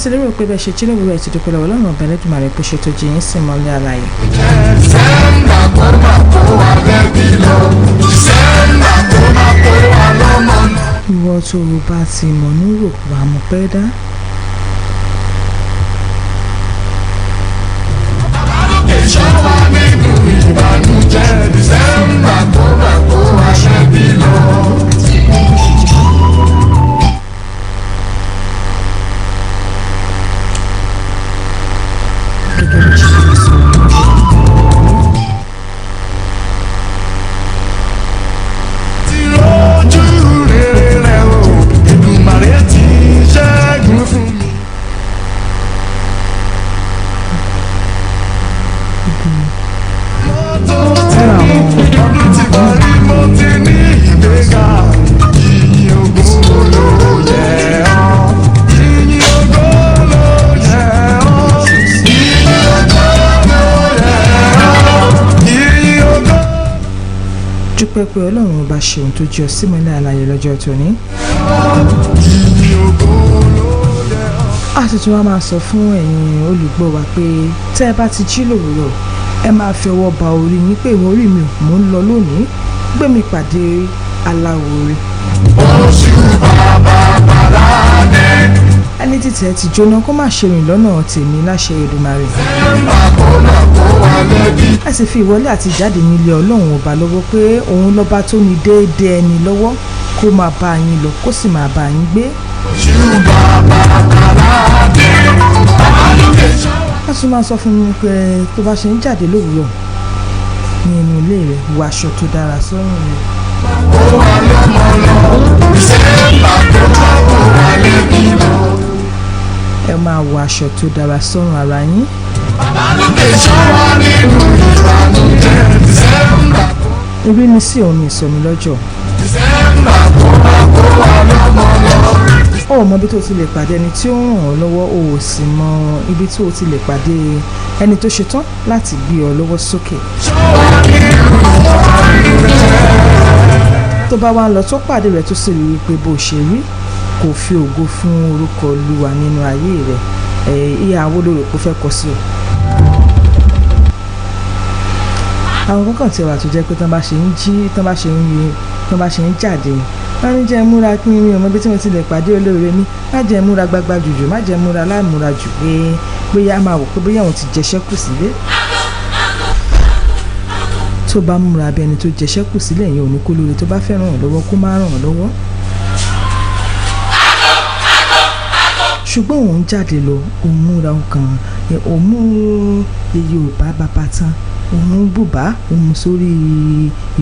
sì lérò pé bẹ́ẹ̀ ṣe jí lówùúrọ̀ ẹ̀ ti dúpẹ́ lọ́wọ́ Ọlọ́run ọba Ẹlẹ́dùmarè pé ṣe tó jí yín sí mọ́lẹ̀ àlàyé. December kó máa kó wa lẹ́bi lọ. December kó máa kó wa lọ́mọ lọ. ìwọ tó o bá ti mọ̀ ní rò wà mọ̀ pẹ́ dá. Ìṣọ́ wa nínú ìbànújẹ́. December kó máa kó wa lẹ́bi lọ. gẹ́gẹ́ bí ṣe sọ Tí ojú rere rẹ̀ o, Èdùmàrè ti ṣẹ́gun fún mi. Ọdún tí parí mo ti ní ìgbéga. Yìnyín ògo ló yẹ ọ́. Yìnyín ògo ló yẹ ọ́. Yìnyín ògo ló yẹ ọ́. Yìnyín ògo. dúpẹ́ pé Ọlọ́run ọba ṣe ohun tó jí ọ sí mọ́lẹ̀ àlàyé lọ́jọ́ tòní. Yìnyín ògo ló yẹ ọ́. a sì tún wá máa sọ fún ẹ̀yin olùgbọ́ wa pé tẹ́ ẹ bá ti jí lòwúrọ̀ ẹ máa fi ọwọ́ ba orí yín pé ìwọ orí mi mò ń lọ lónìí gbé mi pàdé aláwo orí. Oṣù bàbá bàládé. ẹni títí ẹ ti jóná kó má ṣe rìn lọ́nà tèmi láṣẹ Èdùmàrè. December kó máa kó wa lẹ́bi. ẹ sì fi ìwọlé àti ìjáde nílé Ọlọ́run ọba lọ́wọ́ pé òun lọ́ba tó ní déédéé ẹni lọ́wọ́ kó máa bá yín lọ kó sì máa bá yín gbé. Oṣù bàbá bàládé. a tún máa sọ fún mi pé tó bá ṣe ń jáde lówùúrọ̀ ní inú ilé rẹ̀ wọ aṣọ tó dára sọ́rùn rẹ̀. Kó wa lọ́mọ lọ. December kó máa kó wa lẹ́bi lọ. ẹ máa wọ aṣọ tó dára sọ́rùn ara yín. Ìṣọ́ wa nínú ìbànújẹ́. December kó. Irí ni sí òun ní ìsọ̀mí lọ́jọ́. December kó máa kó wa lọ́mọ lọ. Ó mọ ibi tó ti lè pàdé ẹni tí ó ràn ọ́ lọ́wọ́ ó sì mọ ibi tó ti lè pàdé ẹni tó ṣetán láti gbé ọ lọ́wọ́ sókè. tó bá wá ń lọ tó pàdé rẹ̀ tó sì rí i pé bó ṣe rí kò fi ògo fún orúkọ Olúwa nínú ayé rẹ̀ ìyàwó lórí kò fẹ́ kọ sí ọ. àwọn kankan tí wà tó jẹ́ pé tán bá ṣe ń jí tán bá ṣe ń yí tán bá ṣe ń jáde wọ́n ní jẹ́ múra kí mi ò mọ ibi tí mo ti lè pàdé olóore mi má jẹ́ múra gbagba jùjù má jẹ́ múra láìmúra jù pé bóyá máa wò pé bóyá òun ti jẹṣẹ́ kù sílé. tó bá múra bí ẹni tó jẹṣẹ́ kù sílẹ̀ yẹn ò ní kó lóore tó bá fẹ́ ràn ọ́ lọ́wọ́ kó má ràn ọ́ lọ́wọ́. ṣùgbọ́n òun jáde lọ òun múra nǹkan òun mú iye òbá bàbá tán òun bùbá òun sórí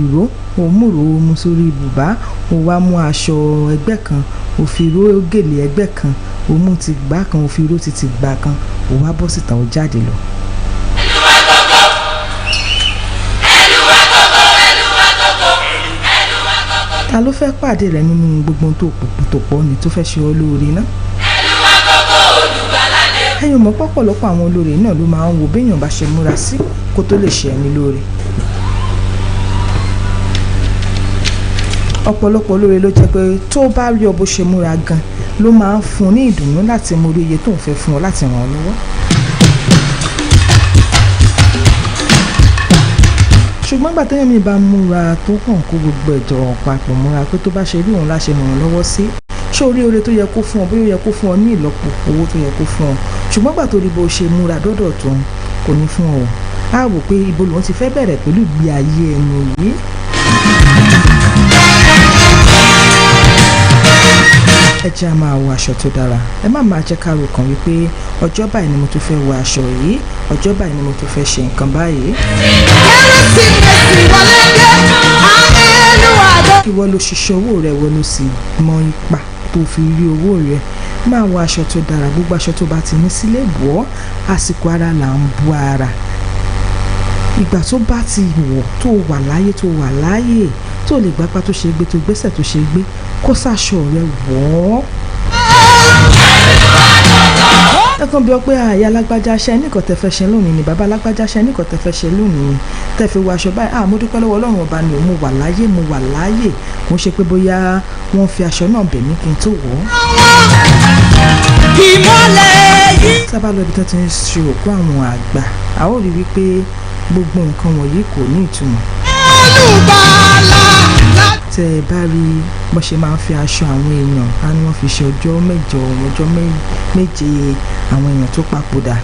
ìró òun múrò òun sórí bùbá òun wá mú aṣọ ẹgbẹ́ kan òun fi ró gèlè ẹgbẹ́ kan òun mú ti gbá kan òun fi ró ti gbá kan òun wá bọ́ síta òun jáde lọ. ta ló fẹ́ pàdé rẹ nínú gbogbo tó pọ̀ ní tó fẹ́ ṣe ọ́ lóore náà. ẹ̀yin mọ̀ pọ̀pọ̀lọpọ̀ àwọn olóore náà ló máa ń wo béèyàn bá ṣe múra sí kó tó lè ṣe ẹni lóore. ọ̀pọ̀lọpọ̀ olóore ló jẹ́ pé tó bá rí ọ bó ṣe múra gan ló máa ń fún un ní ìdùnnú láti mọ orí iye tó ń fẹ́ fún ọ láti ràn ọ́ lọ́wọ́. ṣùgbọ́n gbà téèyàn mi bá múra tó kàn kó gbogbo ẹ̀jọ̀ papọ̀ múra pé tó bá ṣe rí òun láṣẹ ràn ọ́ lọ́wọ́ sí ṣé orí oore tó yẹ kó fún ọ bóyá ó yẹ kó fún ọ ní ìlọ́po owó tó yẹ kó fún ọ ṣùgbọ́n gbà tó rí bó ṣe múra dọ́dọ̀ tó ń kò ní fún ọ á wò pé ibo lòun ti fẹ́ bẹ̀rẹ̀ pẹ̀lú ìgbé ayé ẹni yìí. ẹ jẹ́ a máa wọ aṣọ tó dára ẹ má máa jẹ́ ká rò kàn wípé ọjọ́ báyìí ni mo tún fẹ́ wọ aṣọ yìí ọjọ́ báyìí ni mo tún fẹ́ ṣe nǹkan báyìí. ìwọ ló ṣiṣẹ́ owó rẹ wọ ló sì mọ ipa tó fi rí owó rẹ máa wọ aṣọ tó dára gbogbo aṣọ tó bá ti ní sílé wọ̀ àsìkò ara là ń bu ara ìgbà tó bá ti wọ̀ tó wà láyé tó lè gbápá tó ṣe gbé tó gbẹ́sẹ̀ tó ṣe gbé kó sáṣọ rẹ wọ̀ ọ́. ẹ̀kan bí ọ pé àyà alágbájá ṣe nìkan tẹ́ fẹ́ ṣe lónìí ni bàbá alágbájá ṣe nìkan tẹ́ fẹ́ ṣe lónìí ni tẹ́ fi wọ aṣọ báyìí mo dúpẹ́ lọ́wọ́ Ọlọ́run ọba ni mo wà láyé kò ń ṣe pé bóyá wọ́n fi aṣọ náà bẹ̀ mí kí n tó wọ̀ ọ́. ìmọ́lẹ̀ yìí. sábà lọ ibi tó ti ń ṣe òkú àwọn àgbà a ó rí wípé gbogbo nǹkan wọ̀nyí kò ní ìtumọ̀. olùgbàlà. tẹ́ ẹ bá rí bó ṣe máa ń fi aṣọ àwọn èèyàn á ní wọ́n fi ṣe ọjọ́ mẹ́jọ ọjọ́ méje àwọn èèyàn tó papòdà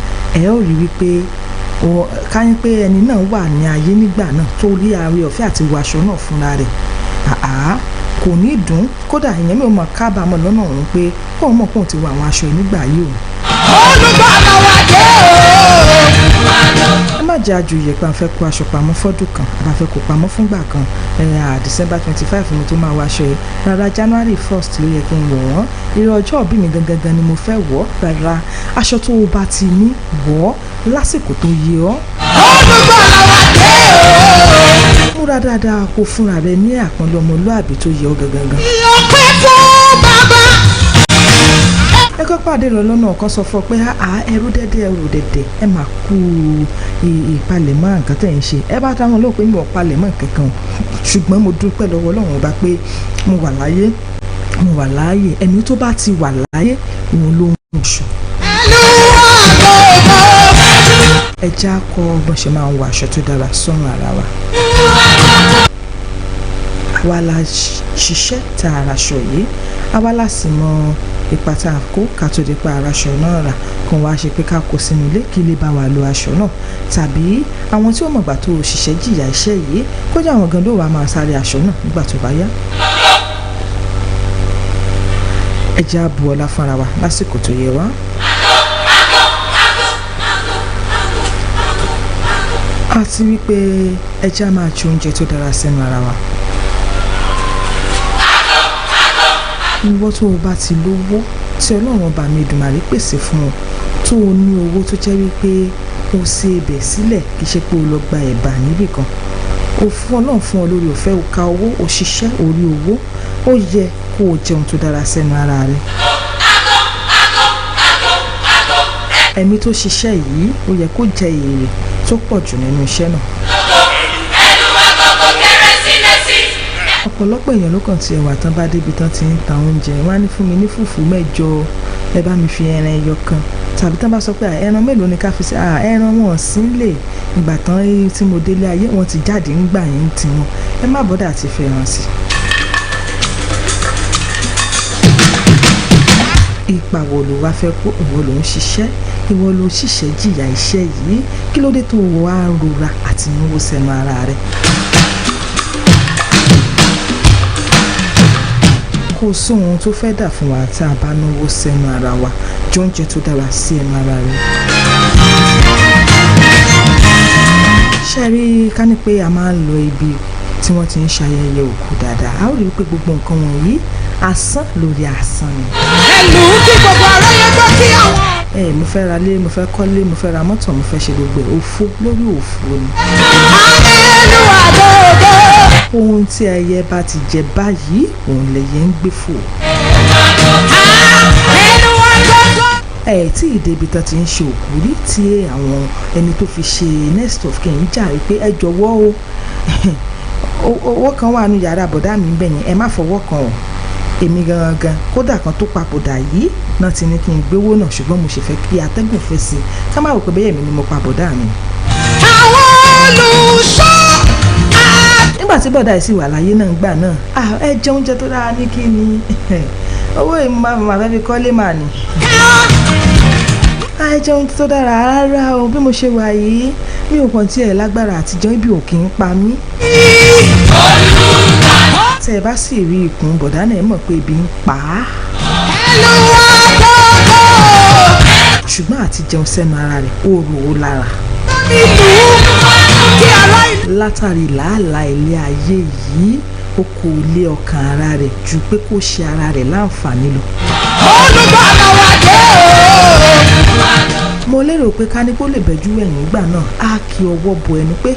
ẹ ó rí wípé ká ní pé ẹni náà wà ní ayé nígbà náà tó rí ààrẹ ọ̀fẹ́ àti wọ aṣọ náà fúnra rẹ̀ kò ní dùn kódà ìyẹn mi ò mọ̀ kábàámọ̀ lọ́nà òun pé kóun mọ̀ kóun ti wọ àwọn aṣọ nígbà yìí o. olùgbàlà wà dé o. ẹ má jẹ́ àjòyè pé a fẹ́ kó aṣọ pamọ́ fọ́dún kan a bá fẹ́ kó pamọ́ fúngbà kan December 25 ni tó máa wọ aṣọ yẹn rárá January 1st ló yẹ kí n wọ̀ wọ́n irú ọjọ́ òbí mi gangan ni mo fẹ́ wọ̀ rárá aṣọ tó o bá ti ní wọ̀ lásìkò tó yẹ ọ́. olùgbàlà wà dé o. múra dáadáa kó fúnra rẹ ní àpọ́nlé ọmọlúàbí tó yẹ ọ́ gangan. ìyọ̀pẹ̀ fún bàbá. ẹ kọ́ pàdé lọ lọ́nà ọ̀kan sọ fún ọ pé ẹrú dẹ́dẹ́ ẹ máa kú ìpalẹ̀mọ́ nǹkan tẹ̀ ń ṣe ẹ bá táwọn lóò pé mi ò palẹ̀mọ́ kankan ṣùgbọ́n mo dúpẹ́ lọ́wọ́ Ọlọ́run ọba pé mo wà láàyè ẹni tó bá ti wà láàyè òun ló ń ṣù. ẹ já kọ́ bọ́n ṣe máa ń wọ aṣọ tó dára sọ́run ara wa. àwa la ṣiṣẹ́ tá ara aṣọ yìí àwa la sì mọ ipa tá a kó ká tó di pa ara aṣọ náà rà kàn wá ṣe pé ká kó sínú ilé kí ilé bá wa lo aṣọ náà tàbí àwọn tí ó mọ̀gbà tó ṣiṣẹ́ jìyà iṣẹ́ yìí kójà àwọn gan ló wà máa sáré aṣọ náà nígbà tó bá yá. ẹ jẹ́ á bu ọlá fúnra wa lásìkò tó yẹ wá. àti wípé ẹ jẹ́ á máa jẹ oúnjẹ tó dára sínú ara wa. ìwọ tó o bá ti lówó tí Ọlọ́run ọba mi Èdùmàrè pèsè fún ọ tó o ní owó tó jẹ́ wípé o ṣe ibẹ̀ sílẹ̀ kì í ṣe pé o lọ gba ẹ̀bà níbì kan o fún Ọlọ́run fún ọ lórí ọ̀fẹ́ o ka owó o ṣiṣẹ́ orí owó ó yẹ kó o jẹun tó dára sẹ́nu ara rẹ. ẹ̀mí tó ṣiṣẹ́ yìí ó yẹ kó jẹ èrè tó pọ̀ jù nínú iṣẹ́ náà. ọ̀pọ̀lọpọ̀ èèyàn ló kàn ti ẹ̀wà tán bá débi tán ti ń ta oúnjẹ wọ́n á ní fún mi ní fùfú 8 ẹ bá mi fi ẹran ẹyọ kan tàbí tán bá sọ pé ẹran mélòó ni ká fi sí ẹran wọn sí lè ìgbà tán tí mo délé ayé wọn ti jáde ń gbà yín tiwọn ẹ má bọ́dà àti fẹ́ràn sí. ipa wo ló wá fẹ́ kó ìwọ ló ń ṣiṣẹ́ ìwọ ló ṣiṣẹ́ jìyà iṣẹ́ yìí kí ló dé tó wà á rora àti náwó sẹ́nu ara rẹ̀. kò sóhun tó fẹ́ dà fún wa tá a bá náwó sẹ́nu ara wa jọ oúnjẹ tó dára sí ẹnu ara rẹ̀. ṣe rí ká ní pé a máa ń lọ ibi tí wọ́n ti ń ṣayẹyẹ òkú dáadáa a ó rí i pé gbogbo nǹkan wọ̀nyí asán lórí asán ni. ẹlù kí gbogbo aráyé gbọ́ kí àwọn. mo fẹ́ ra lé mo fẹ́ kọ́lé mo fẹ́ ra mọ́tò mo fẹ́ ṣe gbogbo òfo lórí òfo ni. ohun tí ẹyẹ bá ti jẹ báyìí òun lẹyẹ ń gbé fò. tí ìdèbí tán ti ń ṣe òkú rí tí àwọn ẹni tó fi ṣe next of kin jà rí pé ẹ jọ̀wọ́ o owó kan wà ní yàrá bọ̀dá mi bẹ̀yẹn ẹ má fọwọ́ kan o èmi gangan kódà kan tó papòdà yìí náà ti ní kí n gbéwó náà ṣùgbọ́n mo ṣe fẹ́ kí atẹ́gùn fẹ́ sí i ká má rò pé bẹ́ẹ̀ mi ni mo papòdà mi. àwọn olùṣọ́. nígbà tí bọ̀dá yìí sì wà láyé náà gbà náà ẹ jẹ oúnjẹ tó dára ní kí ni owó ìmọ̀ fẹ́ fi kọ́lé mà ní. ẹ jẹun tó dára rárá o bí mo ṣe wà yìí mi ò kàn tiẹ̀ lágbára àtijọ́ ibi ò kì í pa mí. tẹ́ ẹ bá sì rí ikùn bọ̀dá náà mọ̀ pé ebi ń pa á. ṣùgbọ́n àti jẹun sẹ́nu ara rẹ̀ ó rò ó lára. látàrí làálàá ilé ayé yìí ó kó lé ọkàn ara rẹ̀ ju pé kó ṣe ara rẹ̀ láǹfààní lọ. olùgbàlà wà dé o. mo lérò pé ká ní kó lè bẹ́jú ẹ̀yìn ìgbà náà á kí ọwọ́ bọ ẹnu pé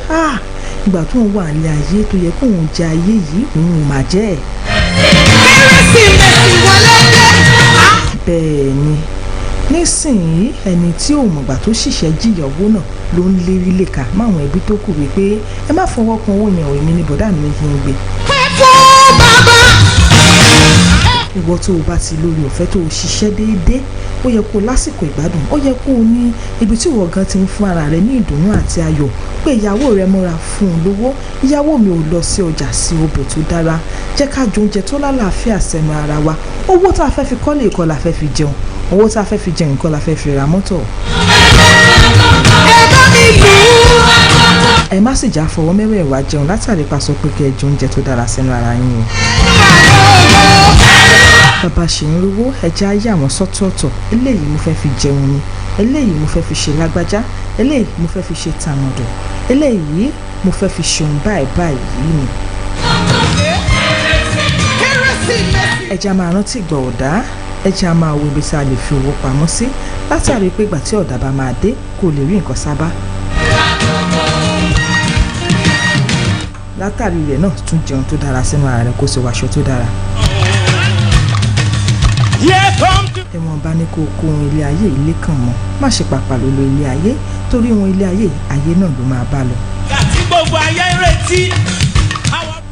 ìgbà tó ń wà ní ayé tó yẹ kó òun jẹ ayé yìí òun ò mà jẹ́ ẹ̀. kérésìmesì wọlé dé. bẹ́ẹ̀ ni nísìnyí ẹni tí ò mọ̀gbà tó ṣiṣẹ́ jìyà owó náà ló ń lérí lèka máwọn ẹbí tó kù wípé ẹ má fọwọ́ kan owó yẹn òun mi ní bọ̀dá mi kí n gbé. fún bàbá. ìwọ tó o bá ti lórí ọ̀fẹ́ tó o ṣiṣẹ́ déédéé ó yẹ kó o lásìkò ìgbádùn ó yẹ kó o ní ibi tí ìwọ gan ti ń fún ara rẹ ní ìdùnnú àti ayọ̀ pé ìyàwó rẹ múra fún un lówó ìyàwó mi ò lọ sí ọjà sí ọbẹ̀ tó dára jẹ́ ká jẹ oúnjẹ tó lálàáfíà sẹ́nu ara wa owó tá a fẹ́ fi kọ́lé ìkọ́ la fẹ́ fi jẹun owó tá a fẹ́ fi jẹun nǹkan la fẹ́ fi ra mọ́tò. ẹ má sì já fọwọ́ mẹ́wẹ̀ẹ̀wá jẹun látàrí pa sọ pé kẹ́ ẹ jẹ oúnjẹ tó dára sẹ́nu ara yín o. bàbá ṣe ń rówó ẹja ayé àwọn sọ́tọ̀ọ̀tọ̀ eléyìí mo fẹ́ fi jẹun ni eléyìí mo fẹ́ fi ṣe lágbájá eléyìí mo fẹ́ fi ṣe tàmọ̀dọ̀ eléyìí mo fẹ́ fi ṣe òun báyìí ni. ẹja máa rántí ìgbà ọ̀dá ẹja máa wo ibi tí a lè fi owó pamọ́ sí látàrí pé ìgbà tí ọ̀dà bá máa dé kò lè rí nǹkan sábà. látàrí rẹ̀ náà tún jẹun tó dára sínú ara rẹ̀ kó sì wàṣọ tó dára. ẹ̀wọ̀n bá ní kó kó ohun ilé ayé ilé kan mọ́ má ṣe pàpà ló lo ilé ayé torí ohun ilé ayé náà ló máa bá lọ. àti gbogbo ayé ń retí.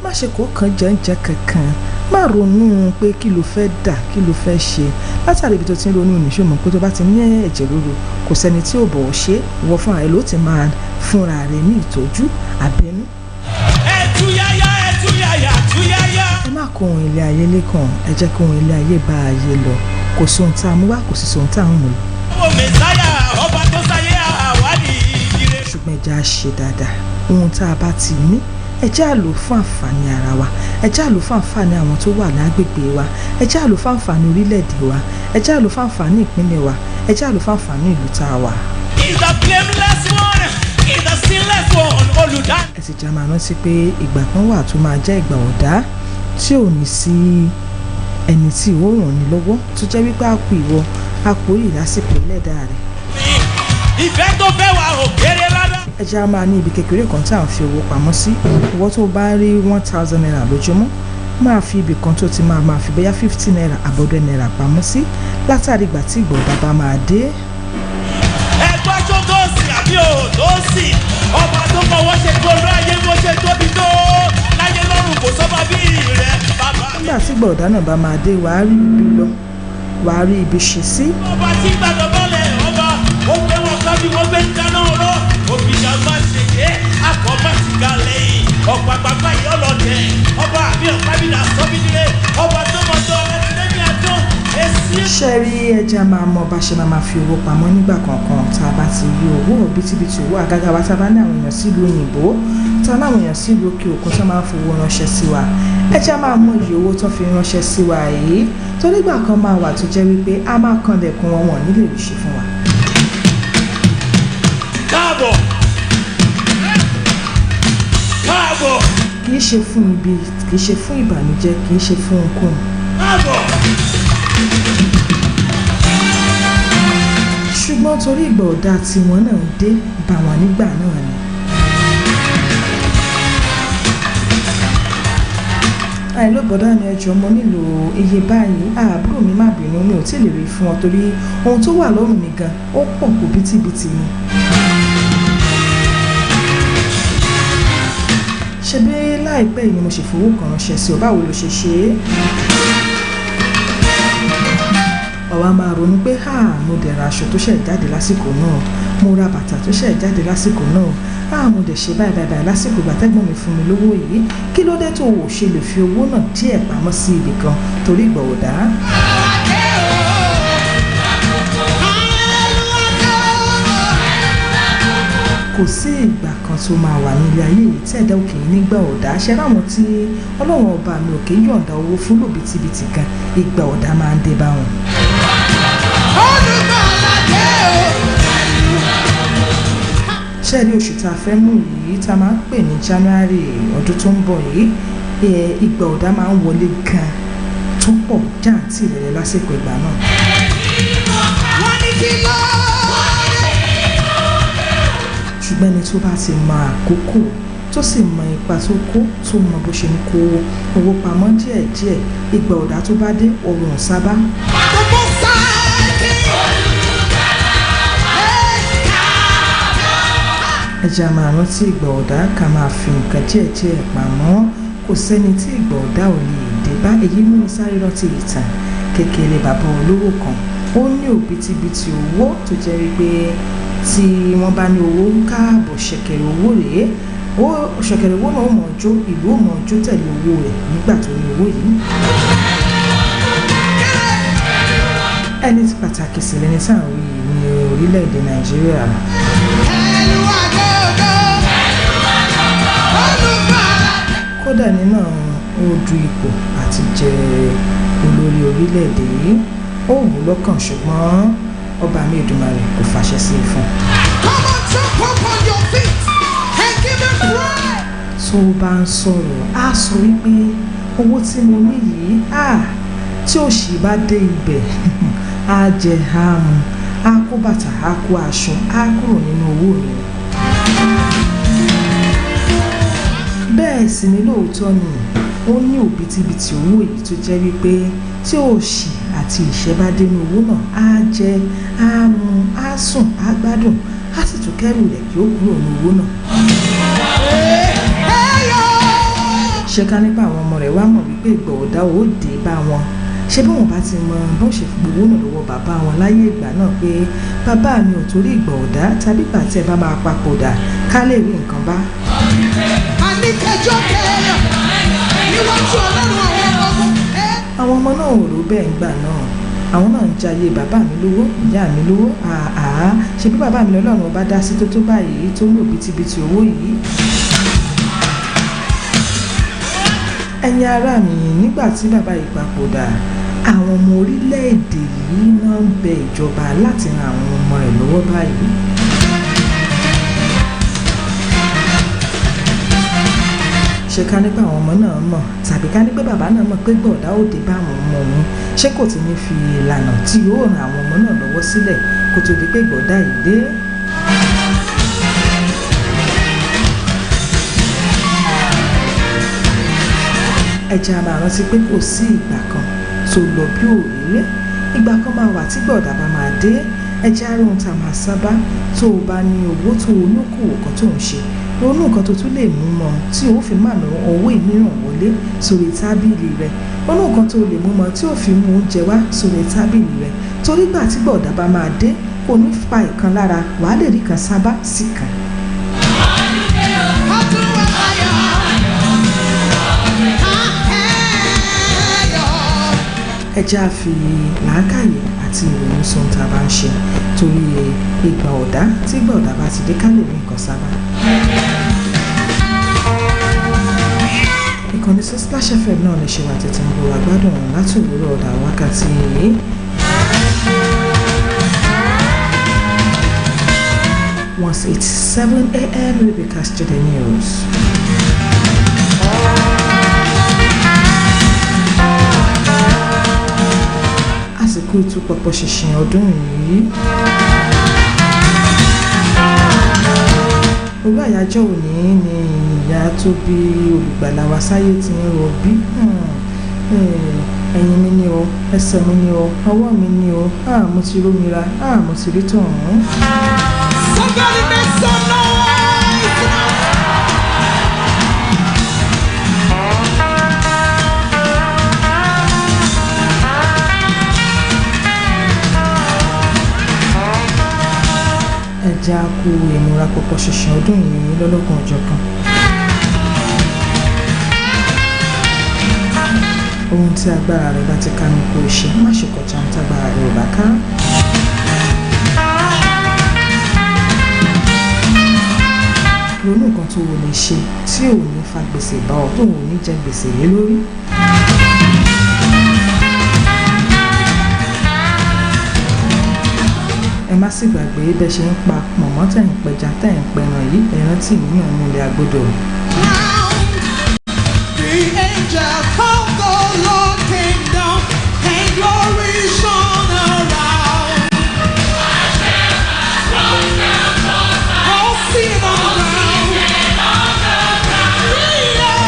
má ṣe kó kan jẹ́ǹjẹ́ kankan má ronú pé kí ló fẹ́ dà kí ló fẹ́ ṣe látàrí ibi tó ti ń ronú níṣòmọ̀ pé tó bá ti ní ẹ̀jẹ̀ ríru kò sẹ́ni tí ò bọ̀ ọ́ ṣe ìwọ fúnra rẹ ló ti máa fúnra rẹ ní ìtọ́jú àbẹ́nú. ẹtúyáyá túyáyá. ẹ má kó ohun ilé ayé lẹ́kàn ẹ jẹ́ kó ohun ilé ayé bá ayé lọ kò sóhun tá a mú wá kò sí sóhun tá a ń mú lọ. owó mẹ́sáyà ọba tó sáyé àwádìí ìdílé. ṣùgbọ́n ẹ jẹ́ á ṣe dáadáa ohun tá a bá ti ní ẹ jẹ́ á lò fún àǹfààní ara wa ẹ jẹ́ á lò fún àǹfààní àwọn tó wà lágbègbè wa ẹ jẹ́ á lò fún àǹfààní orílẹ̀-èdè wa ẹ jẹ́ á lò fún àǹfààní ìpínlẹ̀ wa ẹ jẹ́ á lò fún àǹfààní ìlú tá a wà. He's the blameless one, he's the sinless one, olùdá. ẹ sì já máa rántí pé ìgbà kan wà tó máa jẹ́ ìgbà ọ̀dá tí ò ní sí ẹni tí ìwọ ràn ní lọ́wọ́ tó jẹ́ wípé àpò ìwọ àpò yìí lásìkò ẹlẹ́dàá rẹ̀. ìfẹ́ tó fẹ́ wà ò kéré rárá. ẹ jẹ́ á máa ní ibi kékeré kan tí à ń fi owó pamọ́ sí ìwọ tó bá rí 1,000 naira lójúmọ́ máa fi ibì kan tó ti máa fi bóyá 50 naira àbọ̀dọ̀ naira pamọ́ sí látàrí ìgbà tí ìgbọ̀dá bá máa dé. ẹgbẹ́ tó tó sì àbí ò tó sì ọba tó fọwọ́ ṣe tó láyé bó ṣe tóbi tó láyé lọ́rùn kò sọ́ba bí rẹ̀ bàbá. nígbà tí ìgbọ̀dá náà bá máa dé wàá rí ibi lọ wàá rí ibi ṣe sí. ọba tí gbàdọ̀ bọ́lẹ̀ ọba ó gbé wọn kọ́ bí wọ́n gbé ń dáná ọ̀rọ̀ òbíjà má ṣe yé akọ má ti ga lẹ́yìn ọ̀pàpàpà ìyọ́lọ̀tẹ̀ ọba àbí ọ̀pábìlà sọ́bìdìrẹ́ ọba tó mọ̀ tó ẹ̀ẹ́dẹ́gbẹ̀mí àtọ́ èsì. ṣe rí ẹja máa mọ bá ṣe máa fi owó pamọ́ nígbà kankan tá a bá ti rí owó bítíbitì owó àgágá wa tá a bá ní àwọn èèyàn sílùú òyìnbó tá a ní àwọn èèyàn sílùú òkè òkun tó máa ń fowó ránṣẹ́ sí wa ẹja máa mọ iye owó tó fi ránṣẹ́ sí wa yìí tó nígbà kan máa wà tó jẹ́ wípé a máa kanlẹ̀kùn wọn nílé ìṣe fún wa. káàbọ̀ káàbọ̀ kì í ṣe fún ibi kì í ṣe fún ìbànújẹ́ kì í ṣe fún ohunkóhun. káàbọ̀. ṣùgbọ́n torí ìgbà ọ̀dà tiwọn náà dé bá wọn nígbà náà ni. àìlóbọ̀dá ni ẹjọ́ mo nílò iye báyìí àbúrò mi má bínú mi ò tí ì lè rí fún ọ torí ohun tó wà lọ́rùn mi gan ó pọ̀ kó bítíbitì ni. ṣebí láìpẹ́ yìí ni mo ṣe fowó kan ránṣẹ́ sí ọ báwo ló ṣe ṣe é. ọ̀wá máa ronú pé mo dẹ̀ ra aṣọ tó ṣẹ̀ jáde lásìkò náà mo ra bàtà tó ṣẹ̀ jáde lásìkò náà mo dẹ̀ ṣe báyìí lásìkò ìgbà tẹ́gbọ́n mi fún mi lówó yìí kí ló dé tó o ṣe lè fi owó náà díẹ̀ pamọ́ sí ibì kan torí ìgbà ọ̀dá. kò sí ìgbà kan tó máa wà nílé ayé yìí tí ẹ̀dá òkè nígbà ọ̀dá ṣe láwọn tí ọlọ́run ọba mi òkè yọ̀ǹda owó fún lòbítíbitì gan ìgbà ọ̀dá máa ń dé bá wọn. ṣé ẹ rí oṣù tá a fẹ́ mú yìí tá a máa ń pè ní January ọdún tó ń bọ̀ yìí ìgbà ọ̀dá máa ń wọlé gan tó pọ̀ jáǹtì rẹ̀ lásìkò ìgbà náà. wọ́n ní kí ló. ṣùgbọ́n ẹni tó bá ti mọ àkókò tó sì mọ ipa tó kó tó mọ bó ṣe ń kó owó pamọ́ díẹ̀díẹ̀ ìgbà ọ̀dá tó bá dé ọ̀rùn sábà. gbogbo sáàkì. ẹja máa rántí ìgbà ọ̀dá ká máa fi nǹkan díẹ̀díẹ̀ pamọ́ kò sẹ́ni tí ìgbà ọ̀dá ò lè dé bá èyí mú mi sáré rántí ìtàn kékeré bàbá olówó kan. Ó ní òbítíbitì owó tó jẹ́ wípé tí wọ́n bá ní owó ń káàbọ̀ ṣẹ̀kẹ̀rẹ̀ owó rèé, ṣẹ̀kẹ̀rẹ̀ owó náà ó mọ̀ jó, ìlú ó mọ̀ jó tẹ̀lé owó rẹ̀ nígbà tó ní owó yìí. Ẹni tí pàtàkì sí lẹni tí àwọn yìí ní orílẹ̀-èdè Nàìjíríà. Kódà nínú ó du ipò àti jẹ olórí orílẹ̀-èdè yìí, ó wù lọ́kàn ṣùgbọ́n ọba mi Èdùmàrè kò fàṣẹ sí i fún. Tó bá ń sọ̀rọ̀ á sọ wípé owó tí mo ní yìí tí òṣì bá dé ibẹ̀ á jẹ àmù, á kó bàtà, á kó aṣọ, á kúrò nínú owó rẹ̀. Bẹ́ẹ̀ sì ni lóòótọ́ ni ó ní òbítíbitì owó yìí tó jẹ́ wípé tí òṣì àti ìṣẹ́ bá dénú owó náà á jẹ, á mu, á sùn, á gbádùn, á sì tún kẹ́rù rẹ̀ kí ó kúrò ní owó náà. Ṣé ká nípa àwọn ọmọ rẹ̀ wá mọ̀ wípé ìgbà ọ̀dá ó dé bá wọn? Ṣé bí wọn bá ti mọ bó ṣe fi gbowó náà lọ́wọ́ bàbá wọn láyé ìgbà náà pé bàbá mi ò torí ìgbà ọ̀dá tàbí ìgbà tí ẹ bá máa papòdà ká lè rí nǹkan bá. Àwọn ọmọ náà ò rò bẹ́ẹ̀ ńgbà náà. Àwọn náà ń jayé bàbá mi lówó, ìyá mi lówó, ṣe bí bàbá mi lọ́lọ́run ọba dá sí tó báyìí tó ní òbítíbitì owó yìí. Ẹ̀yin ará mi, nígbà tí bàbá yìí papòdà, àwọn ọmọ orílẹ̀-èdè yìí náà ń bẹ ìjọba láti ran àwọn ọmọ rẹ̀ lọ́wọ́ báyìí. Ṣé ká ní pé àwọn ọmọ náà mọ̀ tàbí ká ní pé bàbá náà mọ̀ pé gbọ̀dá òde bá àwọn ọmọ òun, ṣé kò ti ní fi ìlànà tí yóò ran àwọn ọmọ náà lọ́wọ́ sílẹ̀ kó tó di pé gbọ̀dá yìí dé? Ẹ jẹ́ á máa rántí pé kò sí ìgbà kan tó lọ bí òréré. Ìgbà kan máa wà tí gbọ̀dá bá máa dé. Ẹ jẹ́ á rí ohun tá a máa sábà tó o bá ní owó tó o ní okòwò kan tó ń ṣe. Ronú nǹkan tó tún lè mú mọ́ tí o fi máa ná owó ìmíràn wọlé sórí tábìlì rẹ. Ronú nǹkan tó lè mú mọ́ tí o fi mú oúnjẹ wá sórí tábìlì rẹ. Torí gbà tí gbọ̀dá bá máa dé, kò ní fa ìkan lára, wàá lè rí kan sábà sí kan. Ẹ jẹ́ á fi làákàyè àti ìrònú sọ ohun tá a bá ń ṣe torí ìgbà ọ̀dá tí ìgbà ọ̀dá bá ti dé ká lè rí nǹkan sábà. Ìkànnì Sunsplash FM náà lè ṣe wà tètè ń bo àgbádùn láti òwúrọ̀ ọ̀dà wákàtí yìí. Once it's 7 a.m. we broadcast to the news. Àsìkò ìtúpọ̀pọ̀ ṣìnṣìn ọdún yìí. Orí àyájọ́ òní ni ìyá tó bí olùgbàlà wa sáyé ti ń rọbí. Ẹ̀yìn mi ni o, ẹsẹ̀ mi ni o, ọwọ́ mi ni o, mo ti rómira, mo ti rí tọ̀hún. Somebody make some noise! Ẹ jẹ́ á kú ìmúra pọ̀pọ̀ ṣìnṣìn ọdún yìí lọ́lọ́kan ọ̀jọ̀kan. Ohun tí agbára rẹ̀ bá ti ká ní kó ṣe, má ṣe kọjá ohun tí agbára rẹ̀ ò bá ká. Ronú nǹkan tó wò lè ṣe tí ò ní fa gbèsè bá ọ, tó ò ní jẹ gbèsè lé lórí. Ẹ má sì gbàgbé bẹ́ẹ̀ ṣe ń pa pọ̀nmọ́ tẹ̀ ń pẹja tẹ̀ ń pẹran yìí, ẹ rántí ìyàn ní ilé agbódò. The angel of the Lord came down and glory shone around. All feet on the ground. The angel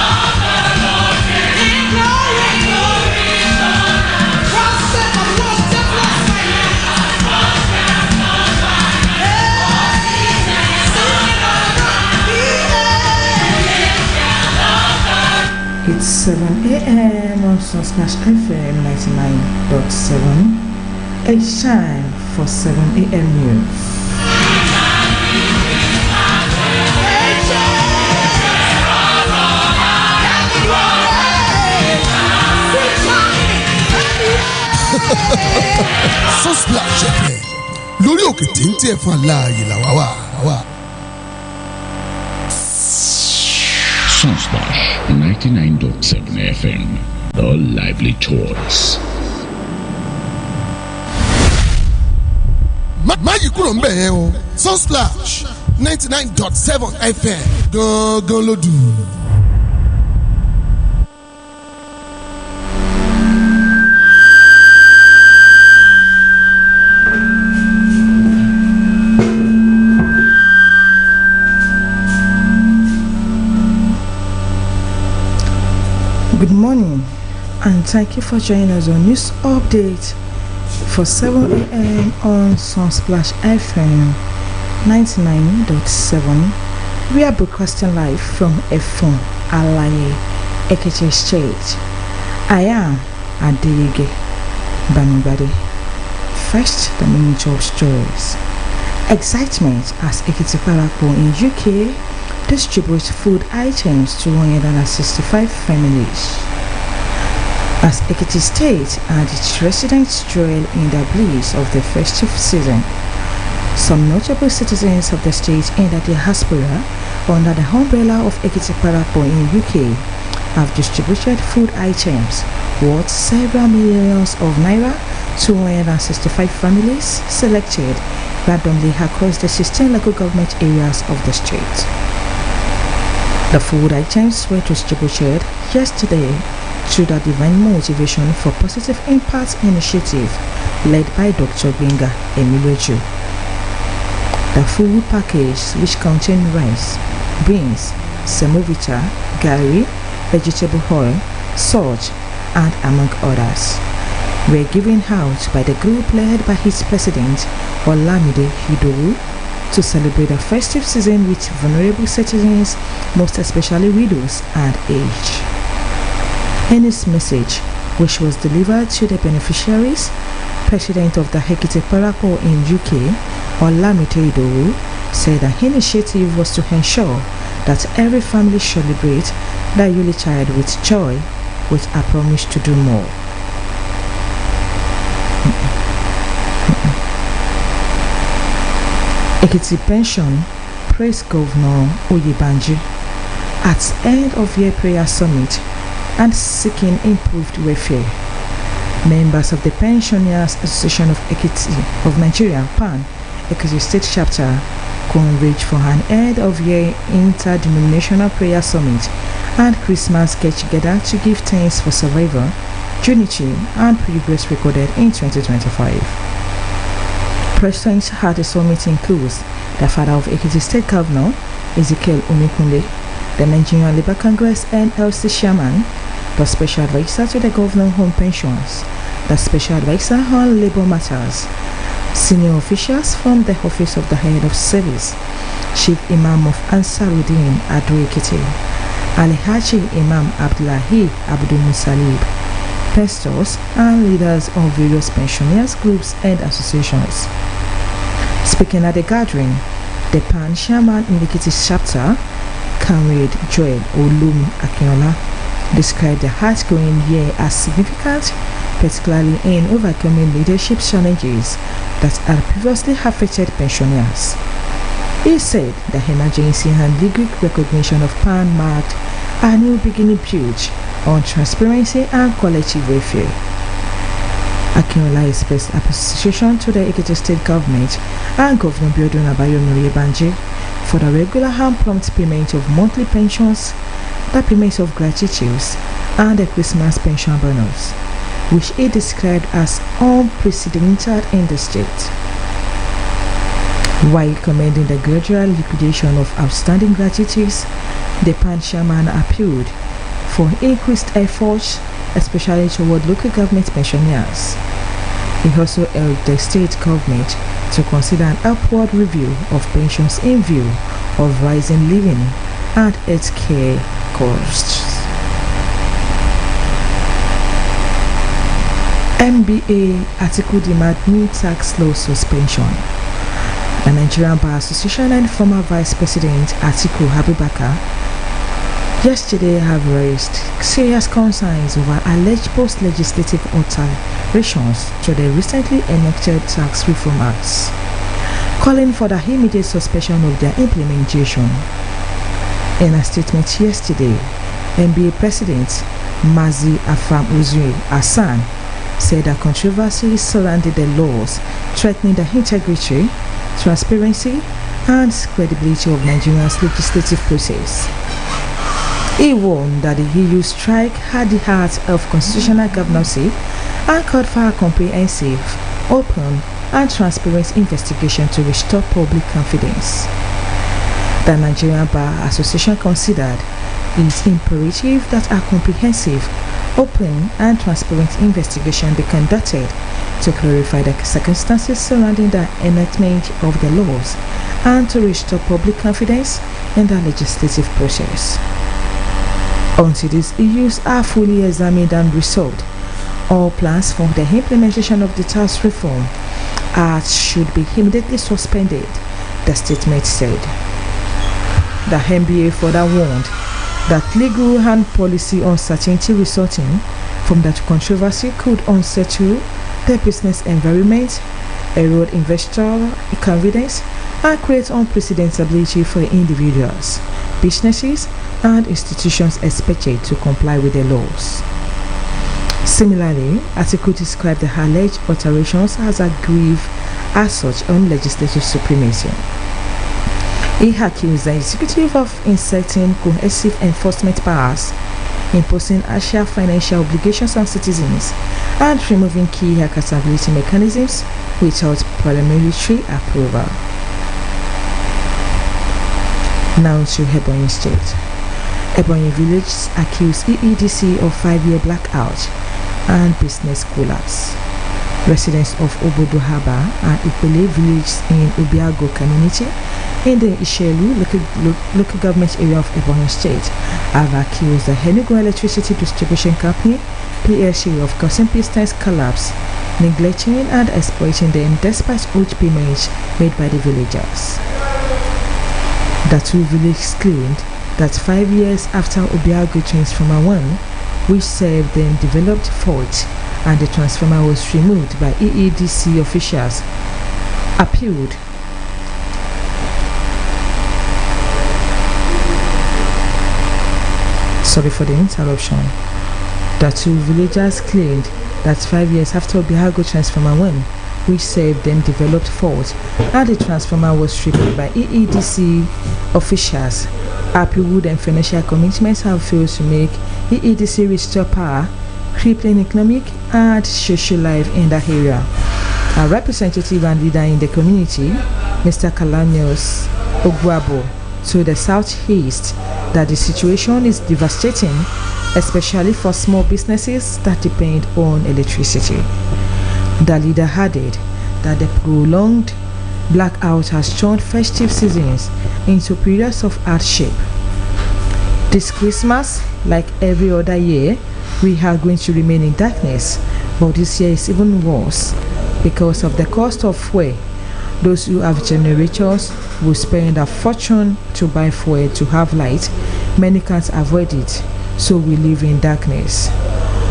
of the Lord came down and glory shone around. God said the Lord deathless my 7 a.m. on Sunsplash FM 99.7. It's time for 7 a.m. news. Sunsplash FM lórí òkè téńté ẹ̀fọn láàyè làwa wà. Sunsplash 99.7 FM, the lively choice. Má yí kúrò ń bẹ̀ yẹn o. Sunsplash 99.7 FM gangan ló dùn. Good morning and thank you for joining us on News Update for 7 a.m. on Sunsplash FM 99.7. We are broadcasting live from Efon, Alaye, Ekiti State. I am Adeyege Bamibade. First, the minute of stories. Excitement as Ekiti Parapo in UK distributes food items to 165 families. As Ekiti State and its residents join in the bliss of the festive season, some notable citizens of the state in the diaspora under the umbrella of Ekiti Parapo in UK have distributed food items worth several millions of naira to 165 families selected randomly across the 16 local government areas of the state. The food items were distributed yesterday through the Divine Motivation for Positive Impact initiative led by Dr. Benga Emileju. The food package, which contained rice, beans, semovita, gari, vegetable oil, salt, and among others, were given out by the group led by its president Olamide Hidowu to celebrate the festive season with vulnerable citizens, most especially widows and aged. In his message, which was delivered to the beneficiaries, President of the Ekiti Parapo in UK, Olamide Hidowu, said the initiative was to ensure that every family celebrate the yearly child with joy, with a promise to do more. Ekiti Pension praised Governor Oyebanji at end of year prayer summit and seeking improved welfare. Members of the Pensioners Association of Ekiti of Nigeria (PAN) Ekiti State Chapter convened for an end of year interdenominational prayer summit and Christmas get together to give thanks for survival, unity, and progress recorded in 2025. Present at the summit includes the father of Ekiti State Governor, Ezekiel Omikunle, the Nigerian Labour Congress NLC chairman, the special advisor to the governor on pensions, the special advisor on labor matters, senior officials from the office of the head of service, Chief Imam of Ansaruddin Ado Ekiti, Alhaji Imam Abdullahi Abdul Musalib, pastors and leaders of various pensioners groups and associations. Speaking at the gathering, the PAN chairman in the Ekiti chapter, Comrade Joel Olumi Akinola, described the outgoing year as significant, particularly in overcoming leadership challenges that had previously affected pensioners. He said the emergency and legal recognition of PAN marked a new beginning built on transparency and collective welfare. Akinola expressed appreciation to the Ekiti State Government and Governor Biodun Abayomi Oyebanji for the regular and prompt payment of monthly pensions, the payment of gratuities, and the Christmas pension bonus, which he described as unprecedented in the state. While commending the gradual liquidation of outstanding gratuities, the PAN chairman appealed for increased efforts, especially toward local government pensioners. He also urged the state government to consider an upward review of pensions in view of rising living and health care costs. NBA article demand new tax law suspension. The Nigerian Bar Association and former Vice President Atiku Abubakar yesterday have raised serious concerns over alleged post-legislative alterations to the recently enacted tax reform acts, calling for the immediate suspension of their implementation. In a statement yesterday, NBA President Mazi Afam Uzuri Hassan said that controversy surrounding the laws threatening the integrity, transparency, and credibility of Nigeria's legislative process. He warned that the EU strike at the heart of constitutional governance and called for a comprehensive, open, and transparent investigation to restore public confidence. The Nigerian Bar Association considered it imperative that a comprehensive, open, and transparent investigation be conducted to clarify the circumstances surrounding the enactment of the laws and to restore public confidence in the legislative process. Until these issues are fully examined and resolved, all plans for the implementation of the tax reform act should be immediately suspended, the statement said. The NBA further warned that legal and policy uncertainty resulting from that controversy could unsettle the business environment, erode investor confidence, and create unprecedentability for individuals, businesses, and institutions expected to comply with the laws. Similarly, article described the alleged alterations as a grieve as such on legislative supremacy. He accused the executive of inserting coercive enforcement powers, imposing harsher financial obligations on citizens, and removing key accountability mechanisms without parliamentary approval. Now to Ebonyi State. Ebonyi Village accused EEDC of 5-year blackout and business collapse. Residents of Obodo Haba and Ipele villages in Obiago community in the Ishelu local government area of Ebonyi State have accused the Enugu Electricity Distribution Company PLC of causing business collapse, neglecting and exploiting them despite huge payments made by the villagers. The two villages claimed that 5 years after Obiago Transformer 1, which served them, developed fault and the transformer was removed by EEDC officials, appealed. Sorry for the interruption. The two villagers claimed that 5 years after Obiago Transformer 1, which saved them, developed fault and the transformer was removed by EEDC officials, appealed and financial commitments have failed to make EEDC restore power, crippling economic and social life in the area. A representative and leader in the community, Mr. Kalanios Ogwabo, to the southeast that the situation is devastating, especially for small businesses that depend on electricity. The leader added that the prolonged blackout has turned festive seasons into periods of hardship. This Christmas, like every other year, we are going to remain in darkness, but this year is even worse because of the cost of fuel. Those who have generators will spend a fortune to buy fuel to have light. Many can't avoid it, so we live in darkness.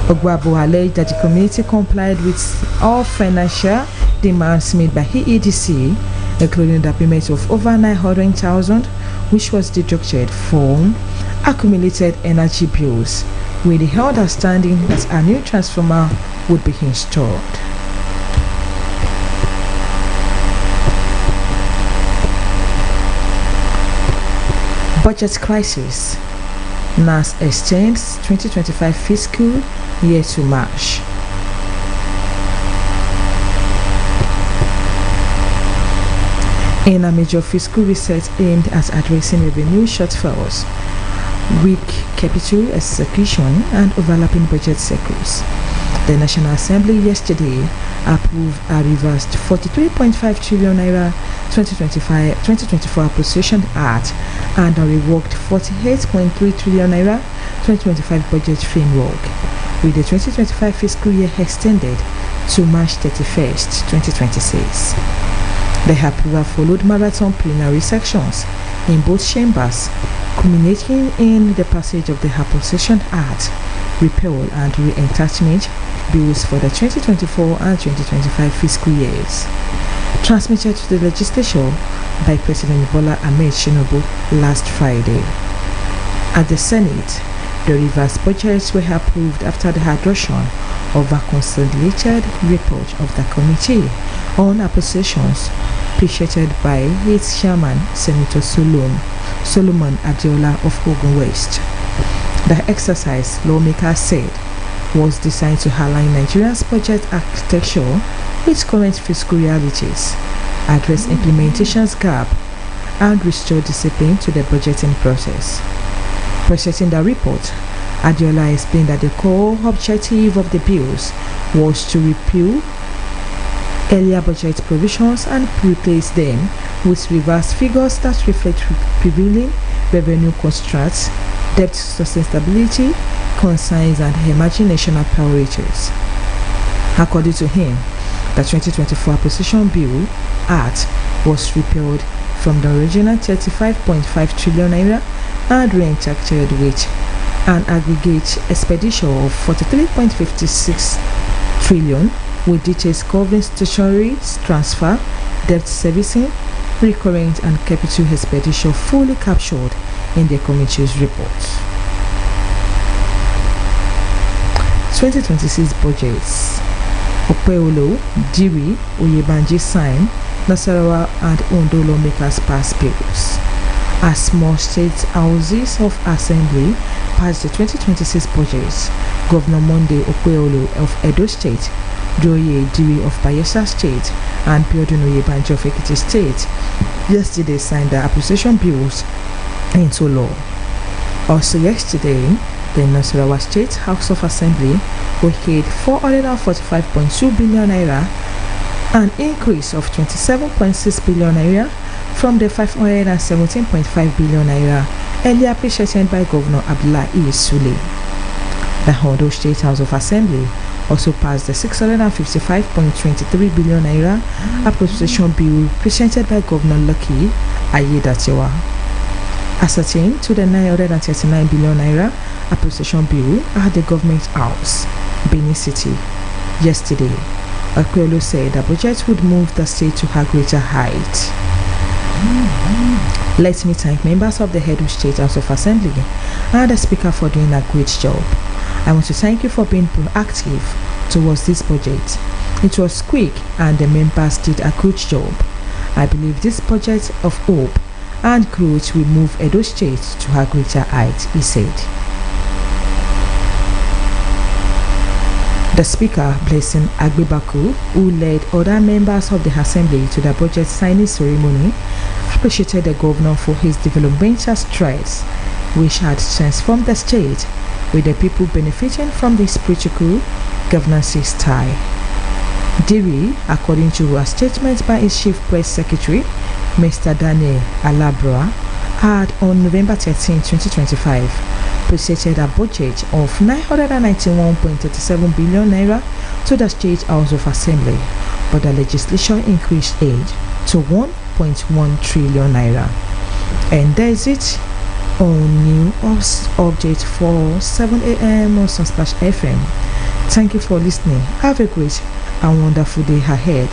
Ogwabo alleged that the community complied with all financial demands made by EEDC, including the payment of over 900,000, which was deducted from accumulated energy bills, with the understanding that a new transformer would be installed. Budget crisis. NAS extends 2025 fiscal year to March. In a major fiscal reset aimed at addressing revenue shortfalls, weak capital execution, and overlapping budget cycles, the National Assembly yesterday approved a reversed 43.5 trillion naira 2024 Appropriation Act and a reworked 48.3 trillion naira 2025 budget framework, with the 2025 fiscal year extended to March 31st, 2026. The approval followed marathon plenary sections in both chambers, culminating in the passage of the Appropriation Act, Repeal and Re-Entitlement bills for the 2024 and 2025 fiscal years, transmitted to the legislature by President Bola Ahmed Tinubu last Friday. At the Senate, the revised budgets were approved after the adoption of a consolidated report of the Committee on Appropriations, presented by its chairman, Senator Solomon Adiola of Ogun West. The exercise, lawmakers said, was designed to align Nigeria's budget architecture with current fiscal realities, address implementation's gap, and restore discipline to the budgeting process. Presenting the report, Adiola explained that the core objective of the bills was to repeal earlier budget provisions and replace them with revised figures that reflect prevailing revenue constraints, debt sustainability concerns, and emerging national priorities. According to him, the 2024 Appropriation Bill Act was repealed from the original 35.5 trillion naira and re-enacted with an aggregate expenditure of 43.56 trillion, with details covering statutory transfer, debt servicing, recurrent and capital expenditure fully captured in the committee's report. 2026 budgets. Opeolo, Diri, Oyebanji sign, Nasarawa and Ondo lawmakers pass bills. As small state houses of assembly passed the 2026 budgets, Governor Monday Opeolo of Edo State, Joye Diri of Bayelsa State, and Biodun Oyebanji of Ekiti State yesterday signed the appropriation bills into law. Also yesterday, the Nasarawa State House of Assembly okayed 445.2 billion naira, an increase of 27.6 billion naira from the 517.5 billion naira earlier presented by Governor Abdullahi Sule. The Ondo State House of Assembly also passed the 655.23 billion naira appropriation bill presented by Governor Lucky Aiyedatiwa. Ascertained to the 939 billion naira appropriation bill at the Government House, Benin City, yesterday. Opeolo said the budget would move the state to a greater height. Let me thank members of the Edo State House of Assembly and the Speaker for doing a great job. I want to thank you for being proactive towards this budget. It was quick and the members did a good job. I believe this budget of hope and growth will move Edo State to a greater height, he said. The Speaker, Blessing Agbebaku, who led other members of the Assembly to the budget signing ceremony, appreciated the Governor for his developmental strides, which had transformed the state, with the people benefiting from this political governance style. Diri, according to a statement by his Chief Press Secretary, Mr. Daniel Alabra, had on November 13, 2025, presented a budget of 991.37 billion naira to the State House of Assembly, but the legislation increased aid to 1.1 trillion naira. And there is it on new update for 7 a.m. on Sunsplash FM. Thank you for listening. Have a great and wonderful day ahead.